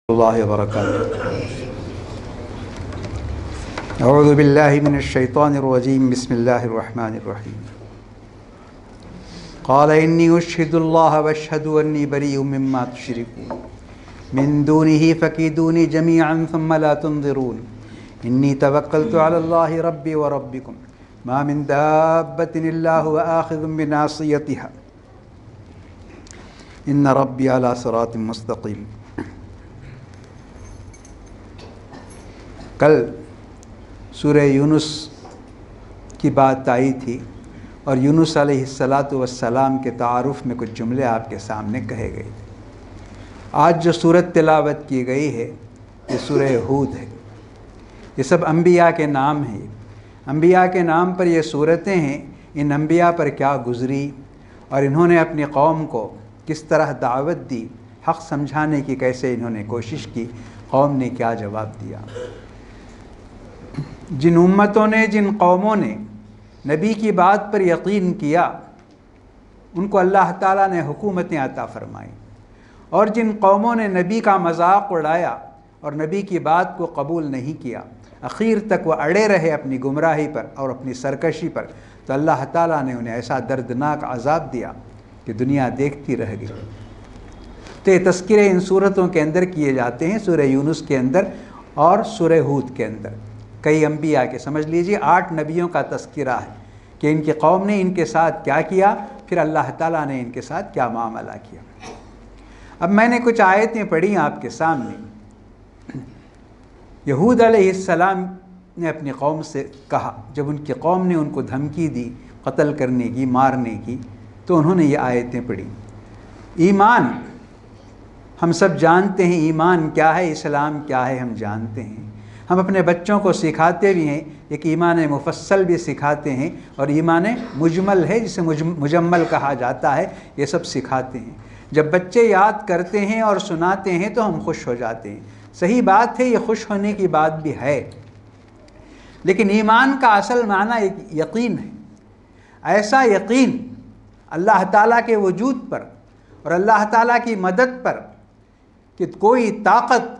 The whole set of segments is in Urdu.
اللہ وبرکاتہ۔ اعوذ باللہ من الشیطان الرجیم، بسم اللہ الرحمن الرحیم۔ قال انی اشہد اللہ واشہد انی بریء مما تشرکون من دونہ فکیدونی جمیعا ثم لا تنظرون انی توکلت علی اللہ ربی وربکم ما من دابۃ الا هو آخذ بناصیتها ان ربی علی صراط مستقیم۔ کل سورہ یونس کی بات آئی تھی اور یونس علیہ السلام کے تعارف میں کچھ جملے آپ کے سامنے کہے گئے تھے۔ آج جو سورت تلاوت کی گئی ہے یہ سورہ ہود ہے۔ یہ سب انبیاء کے نام ہیں، انبیاء کے نام پر یہ سورتیں ہیں۔ ان انبیاء پر کیا گزری اور انہوں نے اپنی قوم کو کس طرح دعوت دی، حق سمجھانے کی کیسے انہوں نے کوشش کی، قوم نے کیا جواب دیا۔ جن امتوں نے، جن قوموں نے نبی کی بات پر یقین کیا ان کو اللہ تعالیٰ نے حکومتیں عطا فرمائیں، اور جن قوموں نے نبی کا مذاق اڑایا اور نبی کی بات کو قبول نہیں کیا، اخیر تک وہ اڑے رہے اپنی گمراہی پر اور اپنی سرکشی پر، تو اللہ تعالیٰ نے انہیں ایسا دردناک عذاب دیا کہ دنیا دیکھتی رہ گئی۔ تو یہ تذکرے ان صورتوں کے اندر کیے جاتے ہیں، سورہ یونس کے اندر اور سورہ ہود کے اندر۔ کئی انبیاء کے، سمجھ لیجئے 8 نبیوں کا تذکرہ ہے کہ ان کی قوم نے ان کے ساتھ کیا کیا، پھر اللہ تعالیٰ نے ان کے ساتھ کیا معاملہ کیا۔ اب میں نے کچھ آیتیں پڑھی آپ کے سامنے۔ یہود علیہ السلام نے اپنی قوم سے کہا، جب ان کی قوم نے ان کو دھمکی دی قتل کرنے کی، مارنے کی، تو انہوں نے یہ آیتیں پڑھی۔ ایمان ہم سب جانتے ہیں، ایمان کیا ہے، اسلام کیا ہے ہم جانتے ہیں۔ ہم اپنے بچوں کو سکھاتے بھی ہیں، ایک ایمان مفصل بھی سکھاتے ہیں، اور ایمان مجمل ہے جسے مجمل کہا جاتا ہے، یہ سب سکھاتے ہیں۔ جب بچے یاد کرتے ہیں اور سناتے ہیں تو ہم خوش ہو جاتے ہیں۔ صحیح بات ہے، یہ خوش ہونے کی بات بھی ہے، لیکن ایمان کا اصل معنی ایک یقین ہے۔ ایسا یقین اللہ تعالیٰ کے وجود پر اور اللہ تعالیٰ کی مدد پر کہ کوئی طاقت،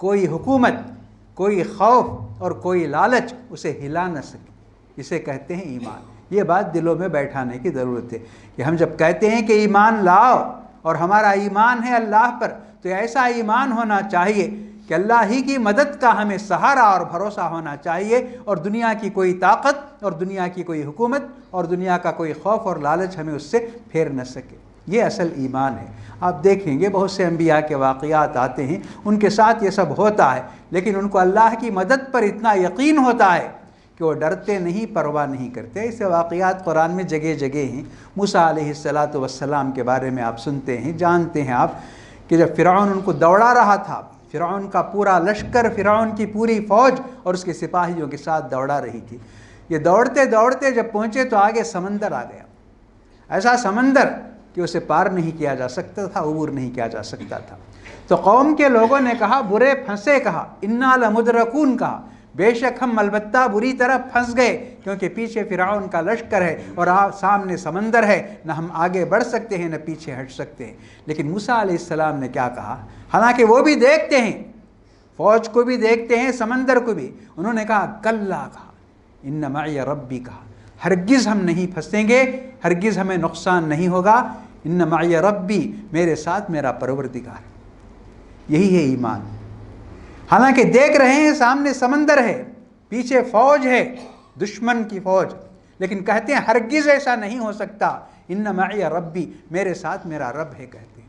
کوئی حکومت، کوئی خوف اور کوئی لالچ اسے ہلا نہ سکے، اسے کہتے ہیں ایمان۔ یہ بات دلوں میں بیٹھانے کی ضرورت ہے کہ ہم جب کہتے ہیں کہ ایمان لاؤ اور ہمارا ایمان ہے اللہ پر، تو ایسا ایمان ہونا چاہیے کہ اللہ ہی کی مدد کا ہمیں سہارا اور بھروسہ ہونا چاہیے، اور دنیا کی کوئی طاقت اور دنیا کی کوئی حکومت اور دنیا کا کوئی خوف اور لالچ ہمیں اس سے پھیر نہ سکے۔ یہ اصل ایمان ہے۔ آپ دیکھیں گے بہت سے انبیاء کے واقعات آتے ہیں، ان کے ساتھ یہ سب ہوتا ہے، لیکن ان کو اللہ کی مدد پر اتنا یقین ہوتا ہے کہ وہ ڈرتے نہیں، پرواہ نہیں کرتے۔ ایسے واقعات قرآن میں جگہ جگہ ہیں۔ موسیٰ علیہ السلام کے بارے میں آپ سنتے ہیں، جانتے ہیں آپ کہ جب فرعون ان کو دوڑا رہا تھا، فرعون کا پورا لشکر، فرعون کی پوری فوج اور اس کے سپاہیوں کے ساتھ دوڑا رہی تھی۔ یہ دوڑتے دوڑتے جب پہنچے تو آگے سمندر آ گیا، ایسا سمندر کہ اسے پار نہیں کیا جا سکتا تھا، عبور نہیں کیا جا سکتا تھا۔ تو قوم کے لوگوں نے کہا، برے پھنسے کہا، انا لمدرکون کہا، بے شک ہم البتہ بری طرح پھنس گئے، کیونکہ پیچھے فرعون کا لشکر ہے اور سامنے سمندر ہے، نہ ہم آگے بڑھ سکتے ہیں نہ پیچھے ہٹ سکتے ہیں۔ لیکن موسیٰ علیہ السلام نے کیا کہا، حالانکہ وہ بھی دیکھتے ہیں، فوج کو بھی دیکھتے ہیں، سمندر کو بھی، انہوں نے کہا کلا، کہا ان معی ربی، کہا ہرگز ہم نہیں پھنسیں گے، ہرگز ہمیں نقصان نہیں ہوگا، ان معی ربی، میرے ساتھ میرا پروردگار۔ یہی ہے ایمان۔ حالانکہ دیکھ رہے ہیں سامنے سمندر ہے، پیچھے فوج ہے، دشمن کی فوج، لیکن کہتے ہیں ہرگز ایسا نہیں ہو سکتا، ان معی ربی، میرے ساتھ میرا رب ہے کہتے ہیں۔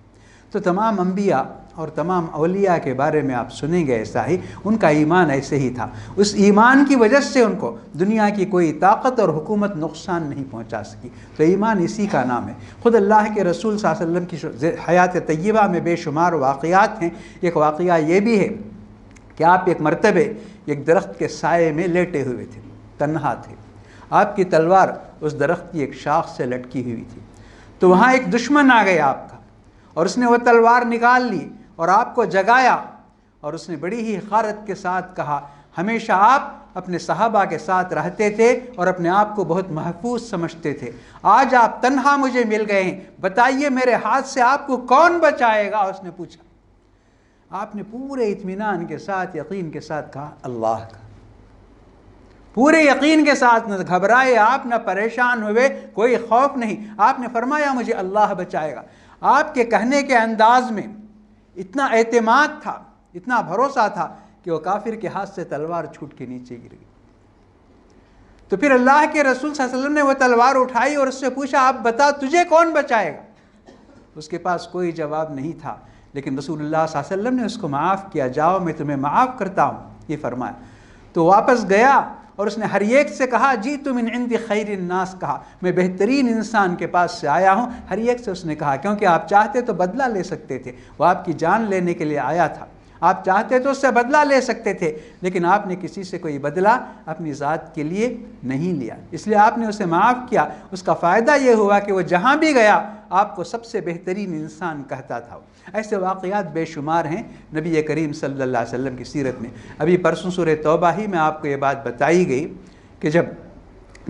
تو تمام انبیاء اور تمام اولیاء کے بارے میں آپ سنیں گے ایسا ہی، ان کا ایمان ایسے ہی تھا۔ اس ایمان کی وجہ سے ان کو دنیا کی کوئی طاقت اور حکومت نقصان نہیں پہنچا سکی۔ تو ایمان اسی کا نام ہے۔ خود اللہ کے رسول صلی اللہ علیہ وسلم کی حیات طیبہ میں بے شمار واقعات ہیں۔ ایک واقعہ یہ بھی ہے کہ آپ ایک مرتبہ ایک درخت کے سائے میں لیٹے ہوئے تھے، تنہا تھے، آپ کی تلوار اس درخت کی ایک شاخ سے لٹکی ہوئی تھی، تو وہاں ایک دشمن آ گیا آپ کا، اور اس نے وہ تلوار نکال لی اور آپ کو جگایا، اور اس نے بڑی ہی حقارت کے ساتھ کہا، ہمیشہ آپ اپنے صحابہ کے ساتھ رہتے تھے اور اپنے آپ کو بہت محفوظ سمجھتے تھے، آج آپ تنہا مجھے مل گئے ہیں، بتائیے میرے ہاتھ سے آپ کو کون بچائے گا؟ اس نے پوچھا۔ آپ نے پورے اطمینان کے ساتھ یقین کے ساتھ کہا اللہ کا، پورے یقین کے ساتھ، نہ گھبرائے آپ نہ پریشان ہوئے، کوئی خوف نہیں، آپ نے فرمایا مجھے اللہ بچائے گا۔ آپ کے کہنے کے انداز میں اتنا اعتماد تھا، اتنا بھروسہ تھا کہ وہ کافر کے ہاتھ سے تلوار چھوٹ کے نیچے گر گئی۔ تو پھر اللہ کے رسول صلی اللہ علیہ وسلم نے وہ تلوار اٹھائی اور اس سے پوچھا اب بتا تجھے کون بچائے گا؟ اس کے پاس کوئی جواب نہیں تھا، لیکن رسول اللہ صلی اللہ علیہ وسلم نے اس کو معاف کیا، جاؤ میں تمہیں معاف کرتا ہوں، یہ فرمایا۔ تو واپس گیا اور اس نے ہر ایک سے کہا جیت من عند خیر الناس، کہا میں بہترین انسان کے پاس سے آیا ہوں، ہر ایک سے اس نے کہا، کیونکہ آپ چاہتے تو بدلہ لے سکتے تھے، وہ آپ کی جان لینے کے لیے آیا تھا، آپ چاہتے تو اس سے بدلہ لے سکتے تھے، لیکن آپ نے کسی سے کوئی بدلہ اپنی ذات کے لیے نہیں لیا، اس لیے آپ نے اسے معاف کیا۔ اس کا فائدہ یہ ہوا کہ وہ جہاں بھی گیا آپ کو سب سے بہترین انسان کہتا تھا۔ ایسے واقعات بے شمار ہیں نبی کریم صلی اللہ علیہ وسلم کی سیرت میں۔ ابھی پرسوں سورہ توبہ ہی میں آپ کو یہ بات بتائی گئی کہ جب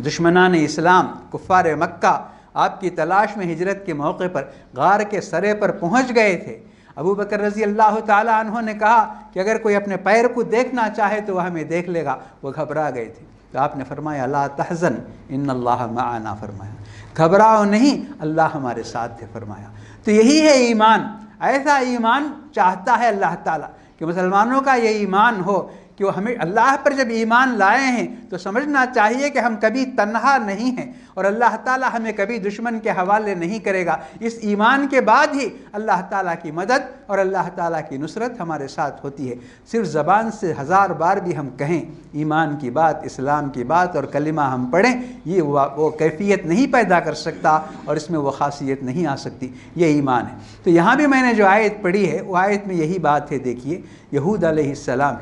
دشمنان اسلام کفار مکہ آپ کی تلاش میں ہجرت کے موقع پر غار کے سرے پر پہنچ گئے تھے، ابو بکر رضی اللہ تعالیٰ عنہ نے کہا کہ اگر کوئی اپنے پیر کو دیکھنا چاہے تو وہ ہمیں دیکھ لے گا، وہ گھبرا گئے تھے، تو آپ نے فرمایا لا تحزن ان اللہ معنا، فرمایا گھبراؤ نہیں اللہ ہمارے ساتھ ہے، فرمایا۔ تو یہی ہے ایمان، ایسا ایمان چاہتا ہے اللہ تعالیٰ کہ مسلمانوں کا یہ ایمان ہو کہ وہ ہمیں اللہ پر جب ایمان لائے ہیں تو سمجھنا چاہیے کہ ہم کبھی تنہا نہیں ہیں اور اللہ تعالیٰ ہمیں کبھی دشمن کے حوالے نہیں کرے گا۔ اس ایمان کے بعد ہی اللہ تعالیٰ کی مدد اور اللہ تعالیٰ کی نصرت ہمارے ساتھ ہوتی ہے۔ صرف زبان سے 1000 بار بھی ہم کہیں ایمان کی بات، اسلام کی بات اور کلمہ ہم پڑھیں، یہ وہ کیفیت نہیں پیدا کر سکتا اور اس میں وہ خاصیت نہیں آ سکتی، یہ ایمان ہے۔ تو یہاں بھی میں نے جو آیت پڑھی ہے وہ آیت میں یہی بات ہے، دیکھیے یہود علیہ السلام،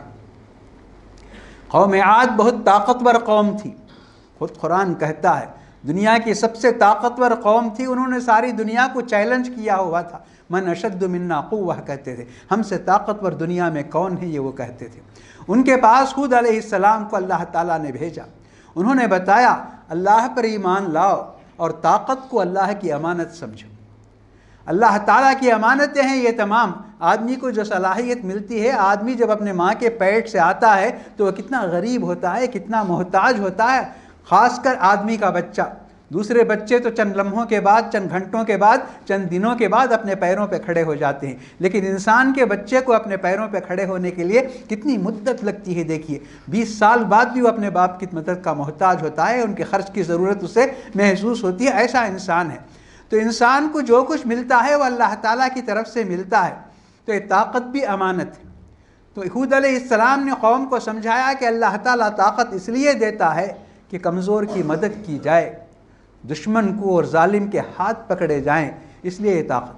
قوم عاد بہت طاقتور قوم تھی، خود قرآن کہتا ہے دنیا کی سب سے طاقتور قوم تھی، انہوں نے ساری دنیا کو چیلنج کیا ہوا تھا، من اشد منا قوہ کہتے تھے، ہم سے طاقتور دنیا میں کون ہے، یہ وہ کہتے تھے۔ ان کے پاس ہود علیہ السلام کو اللہ تعالیٰ نے بھیجا، انہوں نے بتایا اللہ پر ایمان لاؤ اور طاقت کو اللہ کی امانت سمجھو، اللہ تعالیٰ کی امانتیں ہیں یہ تمام۔ آدمی کو جو صلاحیت ملتی ہے، آدمی جب اپنے ماں کے پیٹ سے آتا ہے تو وہ کتنا غریب ہوتا ہے، کتنا محتاج ہوتا ہے، خاص کر آدمی کا بچہ۔ دوسرے بچے تو چند لمحوں کے بعد، چند گھنٹوں کے بعد، چند دنوں کے بعد اپنے پیروں پہ کھڑے ہو جاتے ہیں، لیکن انسان کے بچے کو اپنے پیروں پہ کھڑے ہونے کے لیے کتنی مدت لگتی ہے، دیکھیے 20 سال بعد بھی وہ اپنے باپ کی مدد کا محتاج ہوتا ہے، ان کے خرچ کی ضرورت اسے محسوس ہوتی ہے، ایسا انسان ہے۔ تو انسان کو جو کچھ ملتا ہے وہ اللہ تعالیٰ کی طرف سے ملتا ہے، تو یہ طاقت بھی امانت ہے۔ تو ہود علیہ السلام نے قوم کو سمجھایا کہ اللہ تعالیٰ طاقت اس لیے دیتا ہے کہ کمزور کی مدد کی جائے، دشمن کو اور ظالم کے ہاتھ پکڑے جائیں، اس لیے یہ طاقت،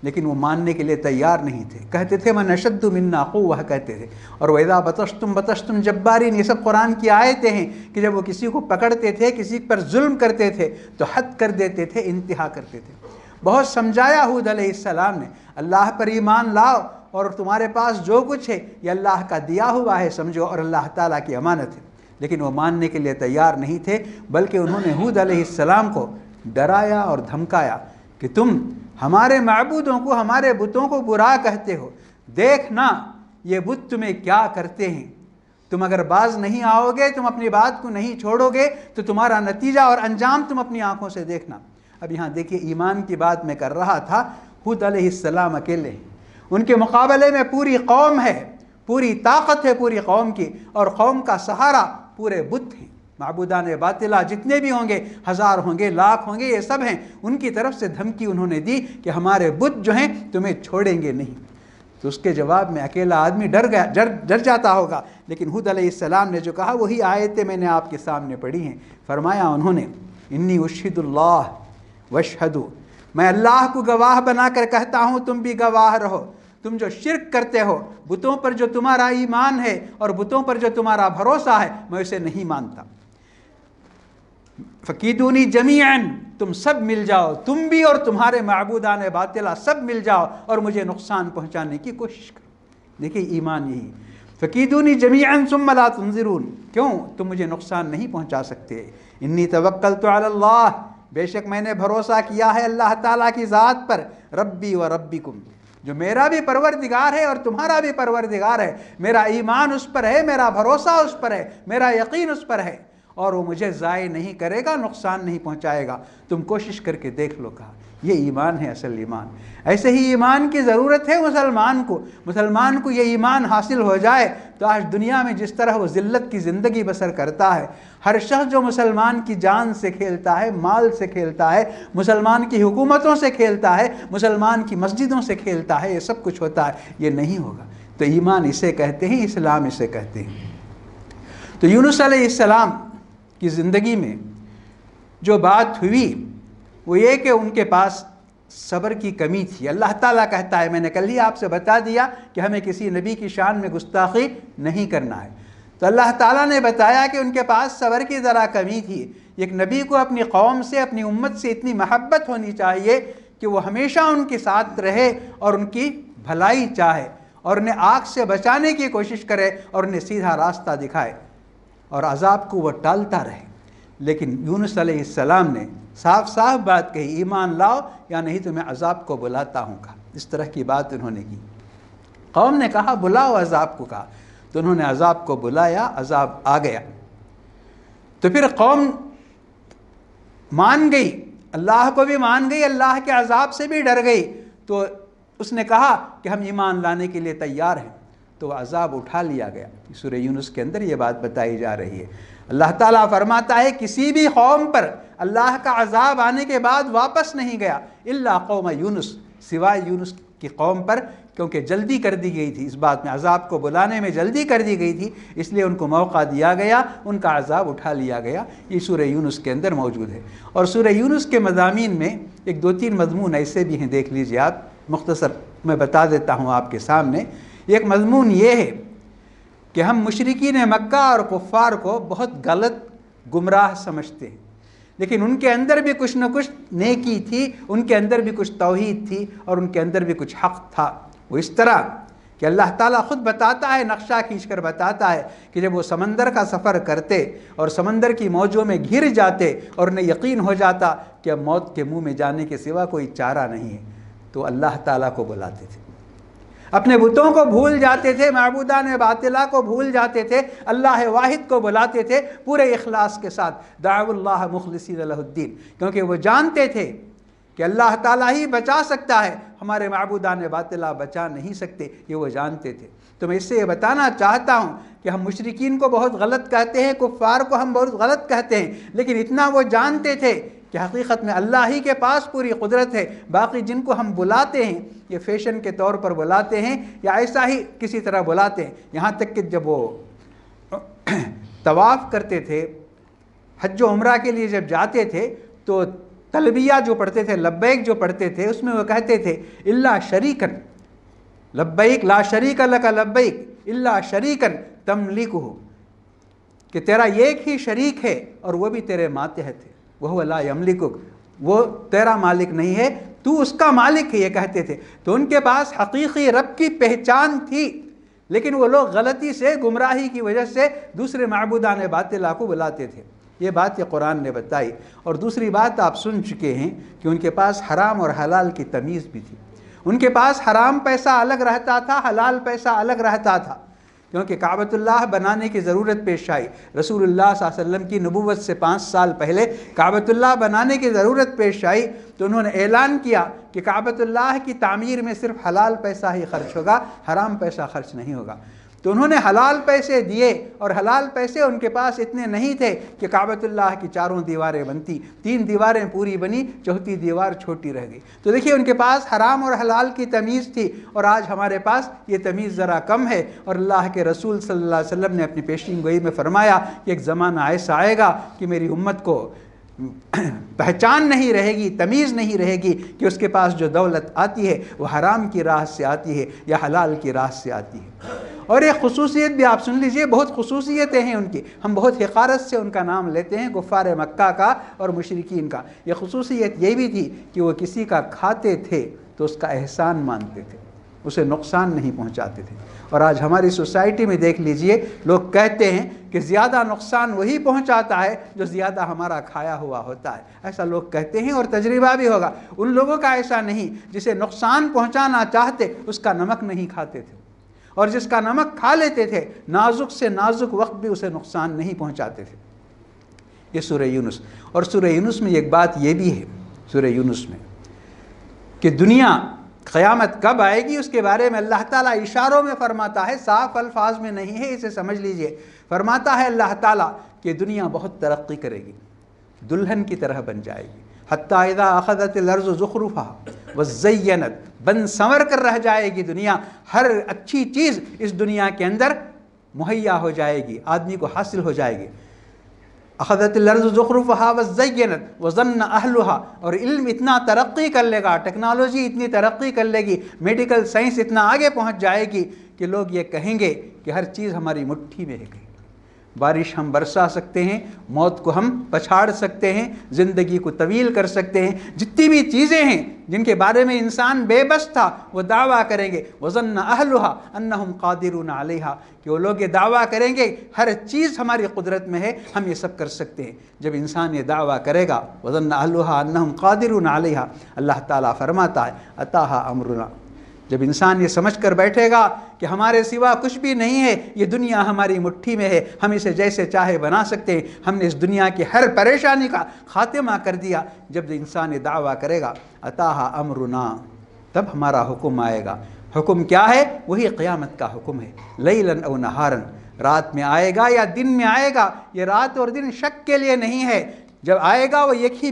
لیکن وہ ماننے کے لیے تیار نہیں تھے، کہتے تھے من اشد منا قوہ کہتے تھے، اور وَإِذَا بَطَشْتُمْ بَطَشْتُمْ جَبَّارِينَ، یہ سب قرآن کی آیتیں ہیں کہ جب وہ کسی کو پکڑتے تھے، کسی پر ظلم کرتے تھے تو حد کر دیتے تھے، انتہا کرتے تھے۔ بہت سمجھایا ہود علیہ السلام نے، اللہ پر ایمان لاؤ اور تمہارے پاس جو کچھ ہے یہ اللہ کا دیا ہوا ہے سمجھو اور اللہ تعالیٰ کی امانت ہے، لیکن وہ ماننے کے لیے تیار نہیں تھے، بلکہ انہوں نے ہود علیہ السلام کو ڈرایا اور دھمکایا کہ تم ہمارے معبودوں کو، ہمارے بتوں کو برا کہتے ہو، دیکھنا یہ بت تمہیں کیا کرتے ہیں، تم اگر باز نہیں آؤ گے، تم اپنی بات کو نہیں چھوڑو گے تو تمہارا نتیجہ اور انجام تم اپنی آنکھوں سے دیکھنا۔ اب یہاں دیکھیے ایمان کی بات میں کر رہا تھا، ہود علیہ السلام اکیلے ہیں، ان کے مقابلے میں پوری قوم ہے، پوری طاقت ہے پوری قوم کی، اور قوم کا سہارا پورے بت ہیں، معبودان باطلہ جتنے بھی ہوں گے، 1000 ہوں گے، لاکھ ہوں گے، یہ سب ہیں، ان کی طرف سے دھمکی انہوں نے دی کہ ہمارے بت جو ہیں تمہیں چھوڑیں گے نہیں۔ تو اس کے جواب میں اکیلا آدمی ڈر جاتا ہوگا، لیکن ہود علیہ السلام نے جو کہا وہی آیتیں میں نے آپ کے سامنے پڑھی ہیں۔ فرمایا انہوں نے انی اشہد اللہ واشہدوا، میں اللہ کو گواہ بنا کر کہتا ہوں تم بھی گواہ رہو، تم جو شرک کرتے ہو، بتوں پر جو تمہارا ایمان ہے اور بتوں پر جو تمہارا بھروسہ ہے، میں اسے نہیں مانتا۔ فکیدونی جمیعا، تم سب مل جاؤ، تم بھی اور تمہارے معبودان باطلہ سب مل جاؤ اور مجھے نقصان پہنچانے کی کوشش کرو۔ دیکھیے ایمان یہی، فکیدونی جمیعا ثم لا تنظرون، کیوں تم مجھے نقصان نہیں پہنچا سکتے۔ انی توکلت علی اللہ، بے شک میں نے بھروسہ کیا ہے اللہ تعالیٰ کی ذات پر، ربی و ربکم، جو میرا بھی پروردگار ہے اور تمہارا بھی پروردگار ہے، میرا ایمان اس پر ہے، میرا بھروسہ اس پر ہے، میرا یقین اس پر ہے، اور وہ مجھے ضائع نہیں کرے گا، نقصان نہیں پہنچائے گا، تم کوشش کر کے دیکھ لو۔ کہا یہ ایمان ہے اصل ایمان۔ ایسے ہی ایمان کی ضرورت ہے مسلمان کو یہ ایمان حاصل ہو جائے تو آج دنیا میں جس طرح وہ ذلت کی زندگی بسر کرتا ہے، ہر شخص جو مسلمان کی جان سے کھیلتا ہے، مال سے کھیلتا ہے، مسلمان کی حکومتوں سے کھیلتا ہے، مسلمان کی مسجدوں سے کھیلتا ہے، یہ سب کچھ ہوتا ہے، یہ نہیں ہوگا۔ تو ایمان اسے کہتے ہیں، اسلام اسے کہتے ہیں۔ تو یونس علیہ السلام کی زندگی میں جو بات ہوئی وہ یہ کہ ان کے پاس صبر کی کمی تھی۔ اللہ تعالیٰ کہتا ہے، میں نے کل ہی آپ سے بتا دیا کہ ہمیں کسی نبی کی شان میں گستاخی نہیں کرنا ہے، تو اللہ تعالیٰ نے بتایا کہ ان کے پاس صبر کی ذرا کمی تھی۔ ایک نبی کو اپنی قوم سے، اپنی امت سے اتنی محبت ہونی چاہیے کہ وہ ہمیشہ ان کے ساتھ رہے اور ان کی بھلائی چاہے اور انہیں آگ سے بچانے کی کوشش کرے اور انہیں سیدھا راستہ دکھائے اور عذاب کو وہ ٹالتا رہے۔ لیکن یونس علیہ السلام نے صاف صاف بات کہی، ایمان لاؤ یا نہیں تو میں عذاب کو بلاتا ہوں۔ کہا اس طرح کی بات انہوں نے کی۔ قوم نے کہا بلاؤ عذاب کو، کہا تو انہوں نے عذاب کو بلایا، عذاب آ گیا۔ تو پھر قوم مان گئی، اللہ کو بھی مان گئی، اللہ کے عذاب سے بھی ڈر گئی، تو اس نے کہا کہ ہم ایمان لانے کے لیے تیار ہیں، تو وہ عذاب اٹھا لیا گیا۔ سورہ یونس کے اندر یہ بات بتائی جا رہی ہے۔ اللہ تعالیٰ فرماتا ہے کسی بھی قوم پر اللہ کا عذاب آنے کے بعد واپس نہیں گیا، الا قوم یونس، سوائے یونس کی قوم پر، کیونکہ جلدی کر دی گئی تھی اس بات میں، عذاب کو بلانے میں جلدی کر دی گئی تھی، اس لیے ان کو موقع دیا گیا، ان کا عذاب اٹھا لیا گیا۔ یہ سورہ یونس کے اندر موجود ہے۔ اور سورہ یونس کے مضامین میں ایک دو تین مضمون ایسے بھی ہیں، دیکھ لیجئے آپ، مختصر میں بتا دیتا ہوں آپ کے سامنے۔ ایک مضمون یہ ہے کہ ہم مشرکین مکہ اور کفار کو بہت غلط گمراہ سمجھتے ہیں، لیکن ان کے اندر بھی کچھ نہ کچھ نیکی تھی، ان کے اندر بھی کچھ توحید تھی، اور ان کے اندر بھی کچھ حق تھا۔ وہ اس طرح کہ اللہ تعالیٰ خود بتاتا ہے، نقشہ کھینچ کر بتاتا ہے کہ جب وہ سمندر کا سفر کرتے اور سمندر کی موجوں میں گھر جاتے اور انہیں یقین ہو جاتا کہ اب موت کے منہ میں جانے کے سوا کوئی چارہ نہیں ہے، تو اللہ تعالیٰ کو بلاتے تھے، اپنے بتوں کو بھول جاتے تھے، معبودان باطلہ کو بھول جاتے تھے، اللہ واحد کو بلاتے تھے پورے اخلاص کے ساتھ، دعوا اللہ مخلصین لہ الدین، کیونکہ وہ جانتے تھے کہ اللہ تعالیٰ ہی بچا سکتا ہے، ہمارے معبودان باطلہ بچا نہیں سکتے، یہ وہ جانتے تھے۔ تو میں اس سے یہ بتانا چاہتا ہوں کہ ہم مشرکین کو بہت غلط کہتے ہیں، کفار کو ہم بہت غلط کہتے ہیں، لیکن اتنا وہ جانتے تھے کہ حقیقت میں اللہ ہی کے پاس پوری قدرت ہے۔ باقی جن کو ہم بلاتے ہیں یہ فیشن کے طور پر بلاتے ہیں یا ایسا ہی کسی طرح بلاتے ہیں، یہاں تک کہ جب وہ طواف کرتے تھے، حج و عمرہ کے لیے جب جاتے تھے تو تلبیہ جو پڑھتے تھے، لبیک جو پڑھتے تھے، اس میں وہ کہتے تھے الا شریکن لبیک لا شریک لک لبیک الا شریکن تملکہ، کہ تیرا ایک ہی شریک ہے اور وہ بھی تیرے ماتحت ہے، وہ لا یملکک، وہ تیرا مالک نہیں ہے، تو اس کا مالک ہے، یہ کہتے تھے۔ تو ان کے پاس حقیقی رب کی پہچان تھی، لیکن وہ لوگ غلطی سے، گمراہی کی وجہ سے دوسرے معبودان باطلہ کو بلاتے تھے۔ یہ بات یہ قرآن نے بتائی۔ اور دوسری بات آپ سن چکے ہیں کہ ان کے پاس حرام اور حلال کی تمیز بھی تھی۔ ان کے پاس حرام پیسہ الگ رہتا تھا، حلال پیسہ الگ رہتا تھا، کیونکہ کعبۃ اللہ بنانے کی ضرورت پیش آئی۔ رسول اللہ صلی اللہ علیہ وسلم کی نبوت سے 5 سال پہلے کعبۃ اللہ بنانے کی ضرورت پیش آئی، تو انہوں نے اعلان کیا کہ کعبۃ اللہ کی تعمیر میں صرف حلال پیسہ ہی خرچ ہوگا، حرام پیسہ خرچ نہیں ہوگا۔ تو انہوں نے حلال پیسے دیے، اور حلال پیسے ان کے پاس اتنے نہیں تھے کہ کعبۃ اللہ کی 4 دیواریں بنتی، 3 دیواریں پوری بنی، 4تھی دیوار چھوٹی رہ گئی۔ تو دیکھیے ان کے پاس حرام اور حلال کی تمیز تھی، اور آج ہمارے پاس یہ تمیز ذرا کم ہے۔ اور اللہ کے رسول صلی اللہ علیہ وسلم نے اپنی پیشین گوئی میں فرمایا کہ ایک زمانہ ایسا آئے گا کہ میری امت کو پہچان نہیں رہے گی، تمیز نہیں رہے گی کہ اس کے پاس جو دولت آتی ہے وہ حرام کی راہ سے آتی ہے یا حلال کی راہ سے آتی ہے۔ اور ایک خصوصیت بھی آپ سن لیجئے، بہت خصوصیتیں ہیں ان کی، ہم بہت حقارت سے ان کا نام لیتے ہیں، کفار مکہ کا اور مشرکین کا۔ یہ خصوصیت یہ بھی تھی کہ وہ کسی کا کھاتے تھے تو اس کا احسان مانتے تھے، اسے نقصان نہیں پہنچاتے تھے۔ اور آج ہماری سوسائٹی میں دیکھ لیجئے، لوگ کہتے ہیں کہ زیادہ نقصان وہی پہنچاتا ہے جو زیادہ ہمارا کھایا ہوا ہوتا ہے، ایسا لوگ کہتے ہیں، اور تجربہ بھی ہوگا۔ ان لوگوں کا ایسا نہیں، جسے نقصان پہنچانا چاہتے اس کا نمک نہیں کھاتے تھے، اور جس کا نمک کھا لیتے تھے نازک سے نازک وقت بھی اسے نقصان نہیں پہنچاتے تھے۔ یہ سورہ یونس، اور سورہ یونس میں ایک بات یہ بھی ہے، سورہ یونس میں، کہ دنیا قیامت کب آئے گی اس کے بارے میں اللہ تعالیٰ اشاروں میں فرماتا ہے، صاف الفاظ میں نہیں ہے، اسے سمجھ لیجئے۔ فرماتا ہے اللہ تعالیٰ کہ دنیا بہت ترقی کرے گی، دلہن کی طرح بن جائے گی، حتیٰ اذا اخذت الارض زخرفها وزینت، بن سنور کر رہ جائے گی دنیا، ہر اچھی چیز اس دنیا کے اندر مہیا ہو جائے گی، آدمی کو حاصل ہو جائے گی۔ اخذت الارض زخرفها وزینت وظن اہلها، اور علم اتنا ترقی کر لے گا، ٹیکنالوجی اتنی ترقی کر لے گی، میڈیکل سائنس اتنا آگے پہنچ جائے گی کہ لوگ یہ کہیں گے کہ ہر چیز ہماری مٹھی میں ہے گئی، بارش ہم برسا سکتے ہیں، موت کو ہم پچھاڑ سکتے ہیں، زندگی کو طویل کر سکتے ہیں، جتنی بھی چیزیں ہیں جن کے بارے میں انسان بے بس تھا وہ دعویٰ کریں گے، وَظَنَّ أَهْلُهَا أَنَّهُمْ قَادِرُونَ عَلَيْهَا، کہ وہ لوگ یہ دعویٰ کریں گے ہر چیز ہماری قدرت میں ہے، ہم یہ سب کر سکتے ہیں۔ جب انسان یہ دعویٰ کرے گا وَظَنَّ أَهْلُهَا أَنَّهُمْ قَادِرُونَ عَلَيْهَا، اللہ تعالیٰ فرماتا ہے أَتَاهَا أَمْرُنَا، جب انسان یہ سمجھ کر بیٹھے گا کہ ہمارے سوا کچھ بھی نہیں ہے، یہ دنیا ہماری مٹھی میں ہے، ہم اسے جیسے چاہے بنا سکتے ہیں، ہم نے اس دنیا کی ہر پریشانی کا خاتمہ کر دیا، جب انسان یہ دعویٰ کرے گا اتاہا امرنا، تب ہمارا حکم آئے گا۔ حکم کیا ہے؟ وہی قیامت کا حکم ہے، لیلاً او نہاراً، رات میں آئے گا یا دن میں آئے گا، یہ رات اور دن شک کے لیے نہیں ہے، جب آئے گا وہ ایک ہی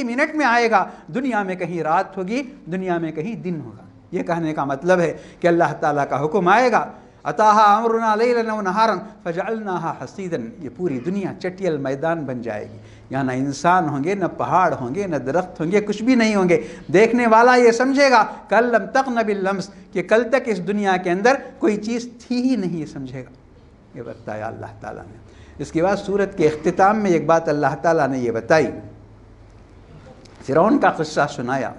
منٹ میں آئے گا، دنیا میں کہیں رات ہوگی، دنیا میں کہیں دن ہوگا۔ یہ کہنے کا مطلب ہے کہ اللہ تعالیٰ کا حکم آئے گا، اتاہا امرنا لیلا و نہارا فجعلناہا حصیدا، یہ پوری دنیا چٹیل میدان بن جائے گی، یہاں نہ انسان ہوں گے، نہ پہاڑ ہوں گے، نہ درخت ہوں گے، کچھ بھی نہیں ہوں گے۔ دیکھنے والا یہ سمجھے گا کل لم تغن باللمس، کہ کل تک اس دنیا کے اندر کوئی چیز تھی ہی نہیں، یہ سمجھے گا۔ یہ بتایا اللہ تعالیٰ نے۔ اس کے بعد سورت کے اختتام میں ایک بات اللہ تعالیٰ نے یہ بتائی، فرعون کا قصہ سنایا،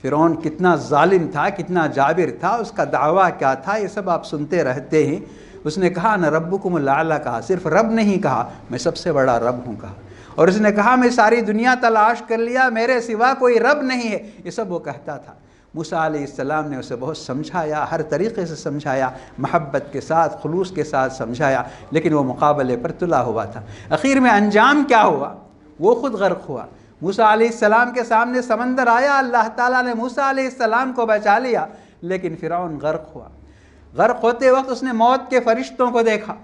فرعون کتنا ظالم تھا، کتنا جابر تھا، اس کا دعویٰ کیا تھا، یہ سب آپ سنتے رہتے ہیں۔ اس نے کہا نہ ربکم الاعلی، کہا، صرف رب نہیں کہا، میں سب سے بڑا رب ہوں کہا، اور اس نے کہا میں ساری دنیا تلاش کر لیا، میرے سوا کوئی رب نہیں ہے، یہ سب وہ کہتا تھا۔ موسیٰ علیہ السلام نے اسے بہت سمجھایا، ہر طریقے سے سمجھایا، محبت کے ساتھ، خلوص کے ساتھ سمجھایا، لیکن وہ مقابلے پر تلا ہوا تھا۔ اخیر میں انجام کیا ہوا؟ وہ خود غرق ہوا۔ موسیٰ علیہ السلام کے سامنے سمندر آیا، اللہ تعالیٰ نے موسیٰ علیہ السلام کو بچا لیا، لیکن فرعون غرق ہوا۔ غرق ہوتے وقت اس نے موت کے فرشتوں کو دیکھا۔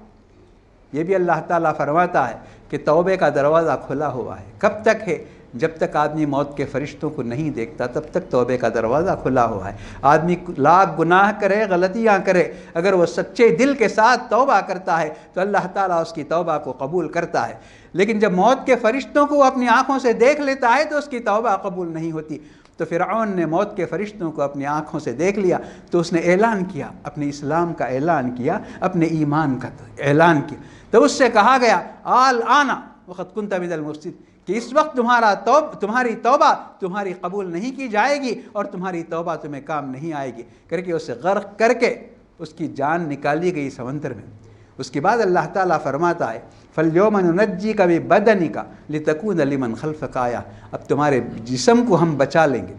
یہ بھی اللہ تعالیٰ فرماتا ہے کہ توبے کا دروازہ کھلا ہوا ہے۔ کب تک ہے؟ جب تک آدمی موت کے فرشتوں کو نہیں دیکھتا تب تک توبے کا دروازہ کھلا ہوا ہے۔ آدمی لاکھ گناہ کرے، غلطیاں کرے، اگر وہ سچے دل کے ساتھ توبہ کرتا ہے تو اللہ تعالیٰ اس کی توبہ کو قبول کرتا ہے، لیکن جب موت کے فرشتوں کو وہ اپنی آنکھوں سے دیکھ لیتا ہے تو اس کی توبہ قبول نہیں ہوتی۔ تو فرعون نے موت کے فرشتوں کو اپنی آنکھوں سے دیکھ لیا، تو اس نے اعلان کیا، اپنے اسلام کا اعلان کیا، اپنے ایمان کا اعلان کیا۔ تو اس سے کہا گیا الآن وقد کنت من المفسدین، کہ اس وقت تمہاری توبہ تمہاری قبول نہیں کی جائے گی، اور تمہاری توبہ تمہیں کام نہیں آئے گی، کر کے اسے غرق کر کے اس کی جان نکالی گئی سمندر میں۔ اس کے بعد اللہ تعالیٰ فرماتا ہے فَالْيَوْمَ نُنَجِّيكَ بِبَدَنِكَ لِتَكُونَ لِمَنْ خَلْفَكَ آیَةً، اب تمہارے جسم کو ہم بچا لیں گے،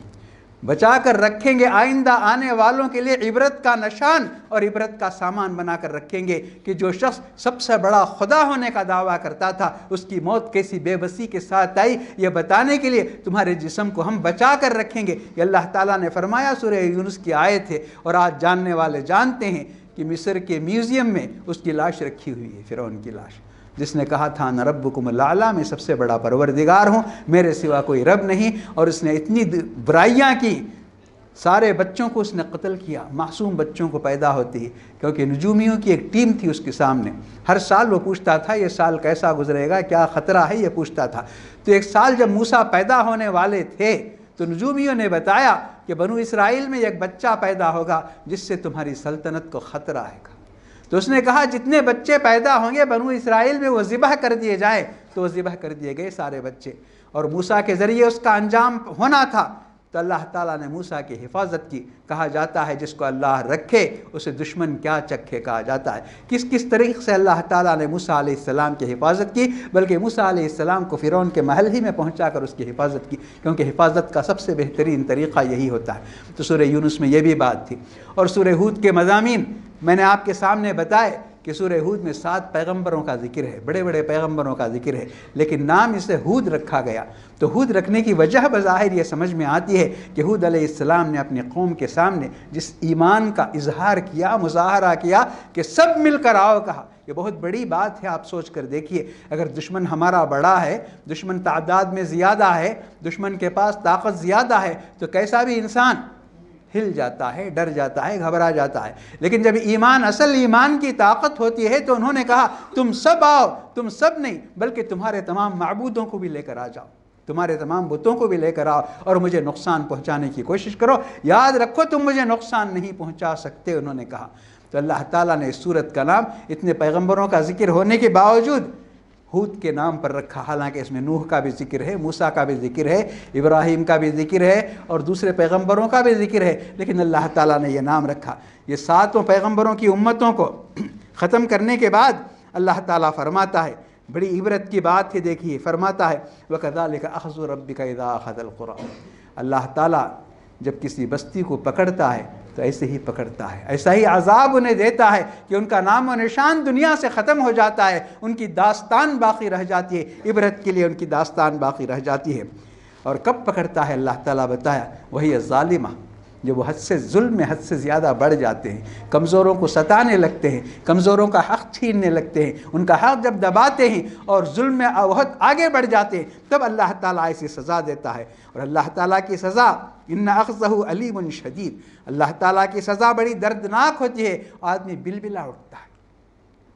بچا کر رکھیں گے، آئندہ آنے والوں کے لیے عبرت کا نشان اور عبرت کا سامان بنا کر رکھیں گے، کہ جو شخص سب سے بڑا خدا ہونے کا دعویٰ کرتا تھا اس کی موت کیسی بے بسی کے ساتھ آئی، یہ بتانے کے لیے تمہارے جسم کو ہم بچا کر رکھیں گے۔ یہ اللہ تعالیٰ نے فرمایا، سورہ یونس کی آیت ہے، اور آج جاننے والے جانتے ہیں کہ مصر کے میوزیم میں اس کی لاش رکھی ہوئی ہے، فرعون کی لاش، جس نے کہا تھا نہ ربکم الاعلی، میں سب سے بڑا پروردگار ہوں، میرے سوا کوئی رب نہیں، اور اس نے اتنی برائیاں کی، سارے بچوں کو اس نے قتل کیا، معصوم بچوں کو پیدا ہوتی ہے، کیونکہ نجومیوں کی ایک ٹیم تھی اس کے سامنے، ہر سال وہ پوچھتا تھا یہ سال کیسا گزرے گا، کیا خطرہ ہے، یہ پوچھتا تھا۔ تو ایک سال جب موسیٰ پیدا ہونے والے تھے تو نجومیوں نے بتایا کہ بنو اسرائیل میں ایک بچہ پیدا ہوگا جس سے تمہاری سلطنت کو خطرہ ہے گا۔ تو اس نے کہا جتنے بچے پیدا ہوں گے بنو اسرائیل میں وہ ذبح کر دیے جائیں، تو وہ ذبح کر دیے گئے سارے بچے، اور موسیٰ کے ذریعے اس کا انجام ہونا تھا۔ تو اللہ تعالیٰ نے موسیٰ کی حفاظت کی. کہا جاتا ہے جس کو اللہ رکھے اسے دشمن کیا چکھے کہا جاتا ہے. کس طریقے سے اللہ تعالیٰ نے موسیٰ علیہ السلام کی حفاظت کی، بلکہ موسیٰ علیہ السلام کو فرعون کے محل ہی میں پہنچا کر اس کی حفاظت کی، کیونکہ حفاظت کا سب سے بہترین طریقہ یہی ہوتا ہے. تو سورہ یونس میں یہ بھی بات تھی. اور سورہ ہود کے مضامین میں نے آپ کے سامنے بتائے کہ سورہ ہود میں 7 پیغمبروں کا ذکر ہے، بڑے بڑے پیغمبروں کا ذکر ہے، لیکن نام اسے ہود رکھا گیا. تو ہود رکھنے کی وجہ بظاہر یہ سمجھ میں آتی ہے کہ ہود علیہ السلام نے اپنی قوم کے سامنے جس ایمان کا اظہار کیا، مظاہرہ کیا کہ سب مل کر آؤ کہا. یہ بہت بڑی بات ہے. آپ سوچ کر دیکھیے، اگر دشمن ہمارا بڑا ہے، دشمن تعداد میں زیادہ ہے، دشمن کے پاس طاقت زیادہ ہے، تو کیسا بھی انسان ہل جاتا ہے، ڈر جاتا ہے، گھبرا جاتا ہے. لیکن جب ایمان، اصل ایمان کی طاقت ہوتی ہے تو انہوں نے کہا تم سب آؤ. تم سب نہیں بلکہ تمہارے تمام معبودوں کو بھی لے کر آ جاؤ، تمہارے تمام بتوں کو بھی لے کر آؤ اور مجھے نقصان پہنچانے کی کوشش کرو. یاد رکھو تم مجھے نقصان نہیں پہنچا سکتے، انہوں نے کہا. تو اللہ تعالیٰ نے اس سورت کا نام اتنے پیغمبروں کا ذکر ہونے کے باوجود ہود کے نام پر رکھا، حالانکہ اس میں نوح کا بھی ذکر ہے، موسیٰ کا بھی ذکر ہے، ابراہیم کا بھی ذکر ہے اور دوسرے پیغمبروں کا بھی ذکر ہے، لیکن اللہ تعالیٰ نے یہ نام رکھا. یہ 7 پیغمبروں کی امتوں کو ختم کرنے کے بعد اللہ تعالیٰ فرماتا ہے، بڑی عبرت کی بات ہے، دیکھیے فرماتا ہے وَكَذَلِكَ أَخْذُ رَبِّكَ إِذَا أَخَذَ الْقُرَىٰ. اللہ تعالیٰ جب کسی بستی کو پکڑتا ہے تو ایسے ہی پکڑتا ہے، ایسا ہی عذاب انہیں دیتا ہے کہ ان کا نام و نشان دنیا سے ختم ہو جاتا ہے، ان کی داستان باقی رہ جاتی ہے، عبرت کے لیے ان کی داستان باقی رہ جاتی ہے. اور کب پکڑتا ہے اللہ تعالیٰ بتایا، وہی ظالمہ، جب وہ حد سے ظلم میں حد سے زیادہ بڑھ جاتے ہیں، کمزوروں کو ستانے لگتے ہیں، کمزوروں کا حق چھیننے لگتے ہیں، ان کا حق جب دباتے ہیں اور ظلم میں بہت آگے بڑھ جاتے ہیں، تب اللہ تعالیٰ ایسی سزا دیتا ہے. اور اللہ تعالیٰ کی سزا ان اخذہ علیم شدید، اللہ تعالیٰ کی سزا بڑی دردناک ہوتی ہے. آدمی بلبلا اٹھتا ہے،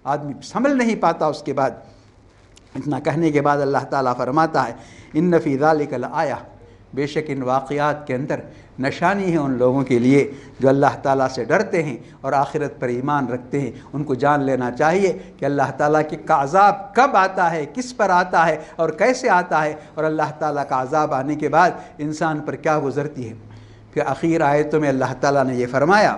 آدمی سنبھل نہیں پاتا. اس کے بعد اتنا کہنے کے بعد اللہ تعالیٰ فرماتا ہے ان فی ذلک لآیہ، بے شک ان واقعات کے اندر نشانی ہے ان لوگوں کے لیے جو اللہ تعالیٰ سے ڈرتے ہیں اور آخرت پر ایمان رکھتے ہیں. ان کو جان لینا چاہیے کہ اللہ تعالیٰ کا عذاب کب آتا ہے، کس پر آتا ہے اور کیسے آتا ہے، اور اللہ تعالیٰ کا عذاب آنے کے بعد انسان پر کیا گزرتی ہے. پھر آخر آیتوں میں اللہ تعالیٰ نے یہ فرمایا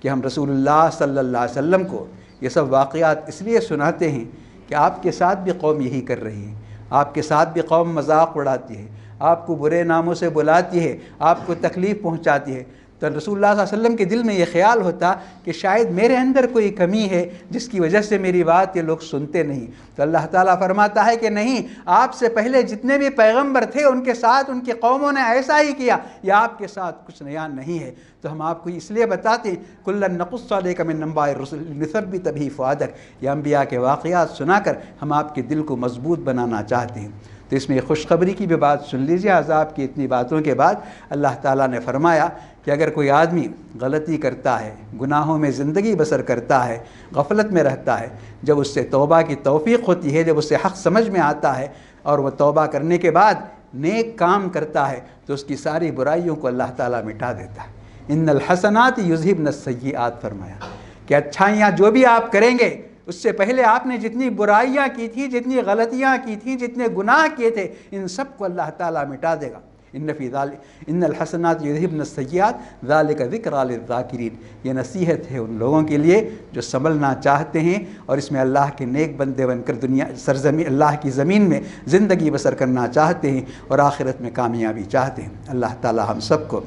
کہ ہم رسول اللہ صلی اللہ علیہ وسلم کو یہ سب واقعات اس لیے سناتے ہیں کہ آپ کے ساتھ بھی قوم یہی کر رہی ہے، آپ کے ساتھ بھی قوم مذاق اڑاتی ہے، آپ کو برے ناموں سے بلاتی ہے، آپ کو تکلیف پہنچاتی ہے. تو رسول اللہ صلی اللہ علیہ وسلم کے دل میں یہ خیال ہوتا کہ شاید میرے اندر کوئی کمی ہے جس کی وجہ سے میری بات یہ لوگ سنتے نہیں. تو اللہ تعالیٰ فرماتا ہے کہ نہیں، آپ سے پہلے جتنے بھی پیغمبر تھے ان کے ساتھ ان کی قوموں نے ایسا ہی کیا، یہ آپ کے ساتھ کچھ نیا نہیں ہے. تو ہم آپ کو اس لیے بتاتے ہیں کُلًا نَقُصُّ عَلَيْكَ مِن نَبَأِ الرُّسُلِ لِنُثَبِّتَ بِهِ فُؤَادَكَ، یہ انبیاء کے واقعات سنا کر ہم آپ کے دل کو مضبوط بنانا چاہتے ہیں. تو اس میں خوشخبری کی بھی بات سن لیجیے. عذاب کی اتنی باتوں کے بعد اللہ تعالیٰ نے فرمایا کہ اگر کوئی آدمی غلطی کرتا ہے، گناہوں میں زندگی بسر کرتا ہے، غفلت میں رہتا ہے، جب اس سے توبہ کی توفیق ہوتی ہے، جب اس سے حق سمجھ میں آتا ہے اور وہ توبہ کرنے کے بعد نیک کام کرتا ہے، تو اس کی ساری برائیوں کو اللہ تعالیٰ مٹا دیتا ہے. ان الحسنات یذہبن السیئات، فرمایا کہ اچھائیاں جو بھی آپ کریں گے اس سے پہلے آپ نے جتنی برائیاں کی تھی، جتنی غلطیاں کی تھیں، جتنے گناہ کیے تھے، ان سب کو اللہ تعالیٰ مٹا دے گا. ان الحسنات یذہبن السیئات ذالک ذکریٰ للذاکرین، یہ نصیحت ہے ان لوگوں کے لیے جو سنبھلنا چاہتے ہیں اور اس میں اللہ کے نیک بندے بن کر دنیا سرزمین اللہ کی زمین میں زندگی بسر کرنا چاہتے ہیں اور آخرت میں کامیابی چاہتے ہیں. اللہ تعالیٰ ہم سب کو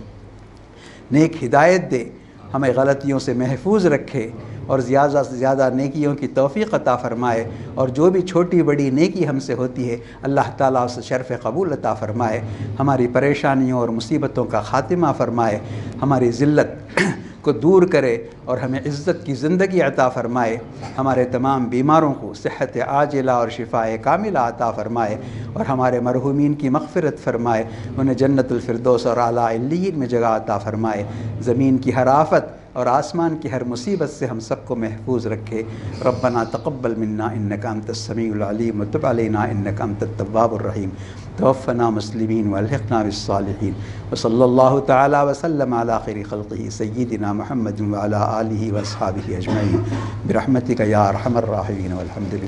نیک ہدایت دے، ہمیں غلطیوں سے محفوظ رکھے اور زیادہ سے زیادہ نیکیوں کی توفیق عطا فرمائے، اور جو بھی چھوٹی بڑی نیکی ہم سے ہوتی ہے اللہ تعالیٰ اسے شرف قبول عطا فرمائے، ہماری پریشانیوں اور مصیبتوں کا خاتمہ فرمائے، ہماری ذلت کو دور کرے اور ہمیں عزت کی زندگی عطا فرمائے، ہمارے تمام بیماروں کو صحت عاجلہ اور شفاء کاملہ عطا فرمائے، اور ہمارے مرحومین کی مغفرت فرمائے، انہیں جنت الفردوس اور اعلیٰ علیین میں جگہ عطا فرمائے، زمین کی ہر آفت اور آسمان کی ہر مصیبت سے ہم سب کو محفوظ رکھے. ربنا تقبل منا انک انت السمیع العلیم وتب علینا انک انت التواب الرحیم. توفنا مسلمین والحقنا بالصالحین. وصلی اللہ تعالی وسلم علی خیر خلقہ سیدنا محمد وعلی آلہ واصحابہ اجمعین برحمتک یا ارحم الراحمین والحمد للہ.